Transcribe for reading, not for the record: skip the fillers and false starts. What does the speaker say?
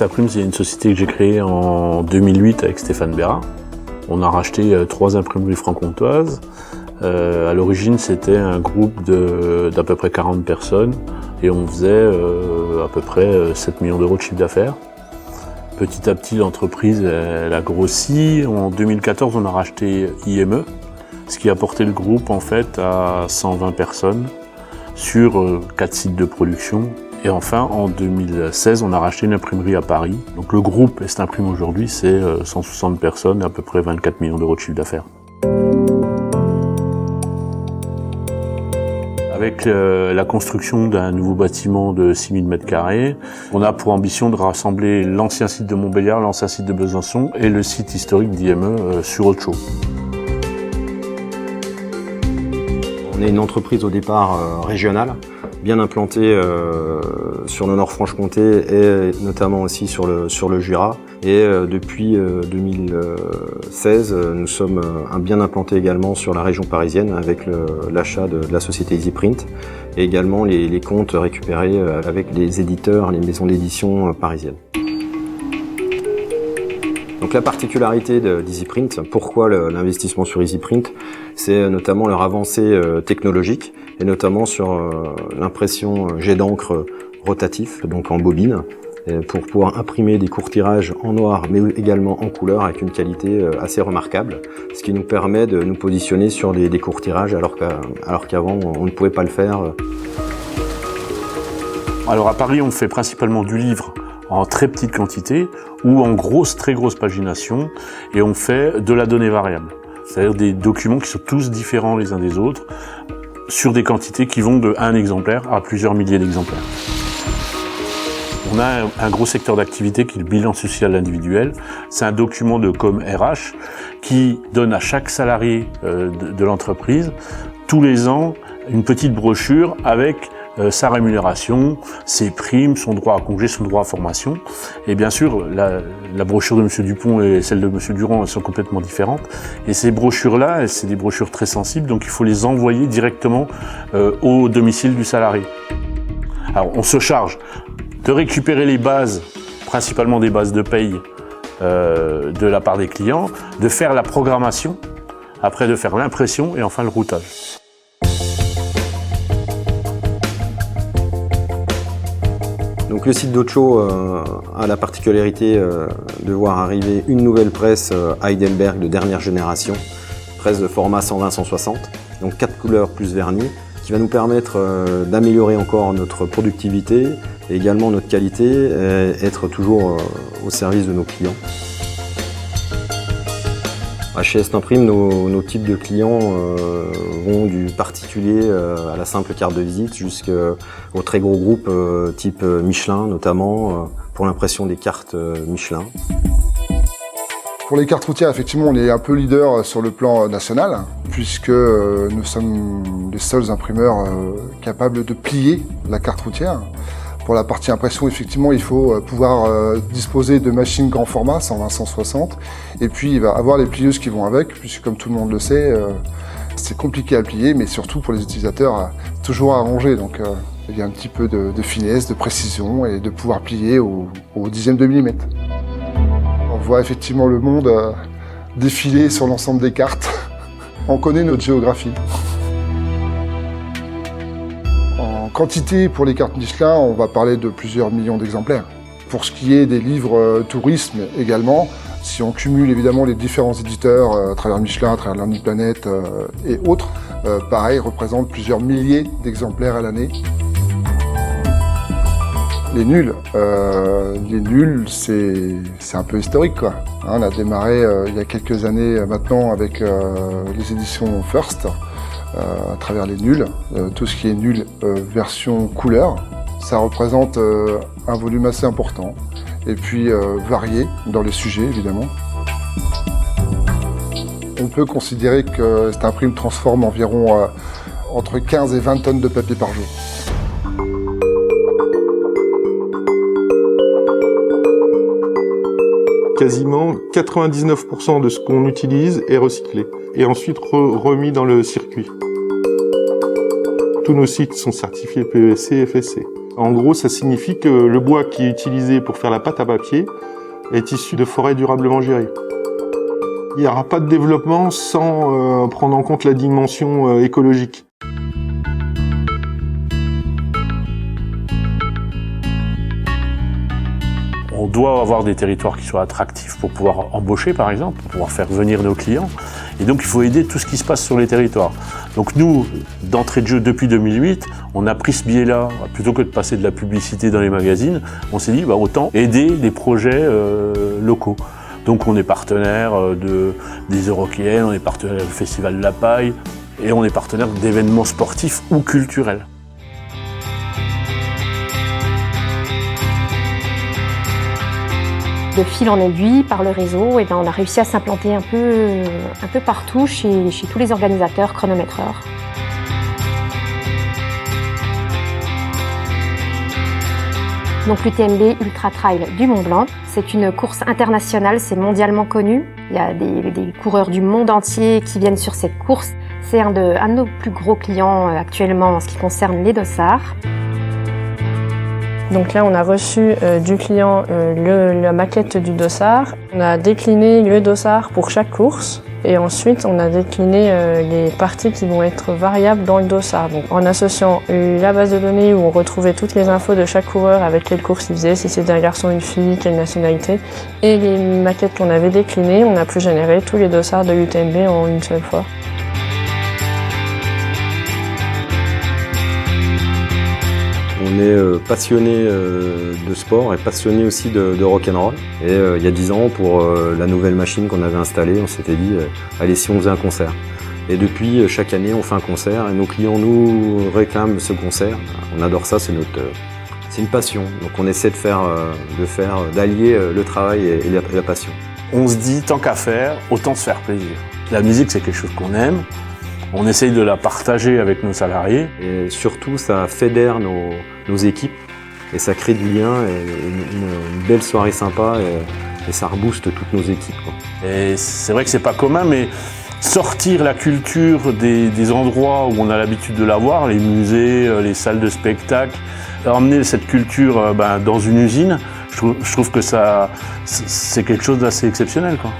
Instaprime, c'est une société que j'ai créée en 2008 avec Stéphane Bérard. On a racheté 3 imprimeries franc-comtoises. À l'origine, c'était un groupe d'à peu près 40 personnes et on faisait à peu près 7 millions d'euros de chiffre d'affaires. Petit à petit, l'entreprise elle a grossi. En 2014, on a racheté IME, ce qui a porté le groupe en fait à 120 personnes sur 4 sites de production. Et enfin, en 2016, on a racheté une imprimerie à Paris. Donc le groupe Estimprime aujourd'hui, c'est 160 personnes et à peu près 24 millions d'euros de chiffre d'affaires. Avec la construction d'un nouveau bâtiment de 6000 m², on a pour ambition de rassembler l'ancien site de Montbéliard, l'ancien site de Besançon et le site historique d'IME sur Autre-Chaux. On est une entreprise au départ régionale, bien implantée sur le Nord-Franche-Comté et notamment aussi sur le Jura. Et depuis 2016, nous sommes bien implantés également sur la région parisienne avec l'achat de la société EasyPrint et également les comptes récupérés avec les éditeurs, les maisons d'édition parisiennes. Donc la particularité d'EasyPrint, pourquoi l'investissement sur EasyPrint, c'est notamment leur avancée technologique et notamment sur l'impression jet d'encre rotatif, donc en bobine, pour pouvoir imprimer des courts tirages en noir mais également en couleur avec une qualité assez remarquable, ce qui nous permet de nous positionner sur des courts tirages alors qu'avant on ne pouvait pas le faire. Alors à Paris, on fait principalement du livre en très petite quantité ou en très grosse pagination et on fait de la donnée variable, c'est-à-dire des documents qui sont tous différents les uns des autres sur des quantités qui vont de 1 exemplaire à plusieurs milliers d'exemplaires. On a un gros secteur d'activité qui est le bilan social individuel. C'est un document de com RH qui donne à chaque salarié de l'entreprise tous les ans une petite brochure avec sa rémunération, ses primes, son droit à congé, son droit à formation. Et bien sûr, la brochure de M. Dupont et celle de M. Durand, elles sont complètement différentes. Et ces brochures-là, c'est des brochures très sensibles, donc il faut les envoyer directement au domicile du salarié. Alors, on se charge de récupérer les bases, principalement des bases de paye de la part des clients, de faire la programmation, après de faire l'impression et enfin le routage. Donc le site d'Autre-Chaux a la particularité de voir arriver une nouvelle presse Heidelberg de dernière génération, presse de format 120-160, donc 4 couleurs plus vernis, qui va nous permettre d'améliorer encore notre productivité et également notre qualité et être toujours au service de nos clients. Chez Estimprime, nos types de clients vont du particulier à la simple carte de visite jusqu'aux très gros groupes type Michelin notamment pour l'impression des cartes Michelin. Pour les cartes routières, effectivement, on est un peu leader sur le plan national puisque nous sommes les seuls imprimeurs capables de plier la carte routière. Pour la partie impression, effectivement, il faut pouvoir disposer de machines grand format, 120-160, et puis il va avoir les plieuses qui vont avec, puisque comme tout le monde le sait, c'est compliqué à plier, mais surtout pour les utilisateurs, toujours à ranger. Donc il y a un petit peu de finesse, de précision, et de pouvoir plier au dixième de millimètre. On voit effectivement le monde défiler sur l'ensemble des cartes. On connaît notre géographie. En quantité, pour les cartes Michelin, on va parler de plusieurs millions d'exemplaires. Pour ce qui est des livres tourisme également, si on cumule évidemment les différents éditeurs à travers Michelin, à travers Lonely Planet et autres, pareil, représentent plusieurs milliers d'exemplaires à l'année. Les nuls, c'est un peu historique, quoi. On a démarré il y a quelques années maintenant avec les éditions First, à travers les nuls, tout ce qui est nul version couleur. Ça représente un volume assez important et puis varié dans les sujets évidemment. On peut considérer que Estimprime transforme environ entre 15 et 20 tonnes de papier par jour. Quasiment 99% de ce qu'on utilise est recyclé et ensuite remis dans le circuit. Tous nos sites sont certifiés PESC et FSC. En gros, ça signifie que le bois qui est utilisé pour faire la pâte à papier est issu de forêts durablement gérées. Il n'y aura pas de développement sans prendre en compte la dimension écologique. On doit avoir des territoires qui soient attractifs pour pouvoir embaucher, par exemple, pour pouvoir faire venir nos clients. Et donc, il faut aider tout ce qui se passe sur les territoires. Donc nous, d'entrée de jeu, depuis 2008, on a pris ce biais-là. Plutôt que de passer de la publicité dans les magazines, on s'est dit, autant aider les projets locaux. Donc on est partenaire des Eurockéennes, on est partenaire du Festival de la Paille, et on est partenaire d'événements sportifs ou culturels. De fil en aiguille, par le réseau, on a réussi à s'implanter un peu partout chez tous les organisateurs chronométreurs. Donc l'UTMB Ultra Trail du Mont Blanc, c'est une course internationale, c'est mondialement connu. Il y a des coureurs du monde entier qui viennent sur cette course. C'est un de nos plus gros clients actuellement en ce qui concerne les dossards. Donc là, on a reçu du client la maquette du dossard. On a décliné le dossard pour chaque course. Et ensuite, on a décliné les parties qui vont être variables dans le dossard. Donc, en associant la base de données où on retrouvait toutes les infos de chaque coureur avec quelle course il faisait, si c'était un garçon ou une fille, quelle nationalité, et les maquettes qu'on avait déclinées, on a pu générer tous les dossards de l'UTMB en une seule fois. On est passionné de sport et passionné aussi de rock'n'roll. Et il y a 10 ans, pour la nouvelle machine qu'on avait installée, on s'était dit allez, si on faisait un concert. Et depuis, chaque année, on fait un concert et nos clients nous réclament ce concert. On adore ça, c'est une passion. Donc on essaie d'allier le travail et la passion. On se dit, tant qu'à faire, autant se faire plaisir. La musique, c'est quelque chose qu'on aime. On essaye de la partager avec nos salariés. Et surtout, ça fédère nos équipes et ça crée du lien et une belle soirée sympa et ça rebooste toutes nos équipes, quoi. Et c'est vrai que c'est pas commun, mais sortir la culture des endroits où on a l'habitude de la voir, les musées, les salles de spectacle, emmener cette culture dans une usine, je trouve que c'est quelque chose d'assez exceptionnel, quoi.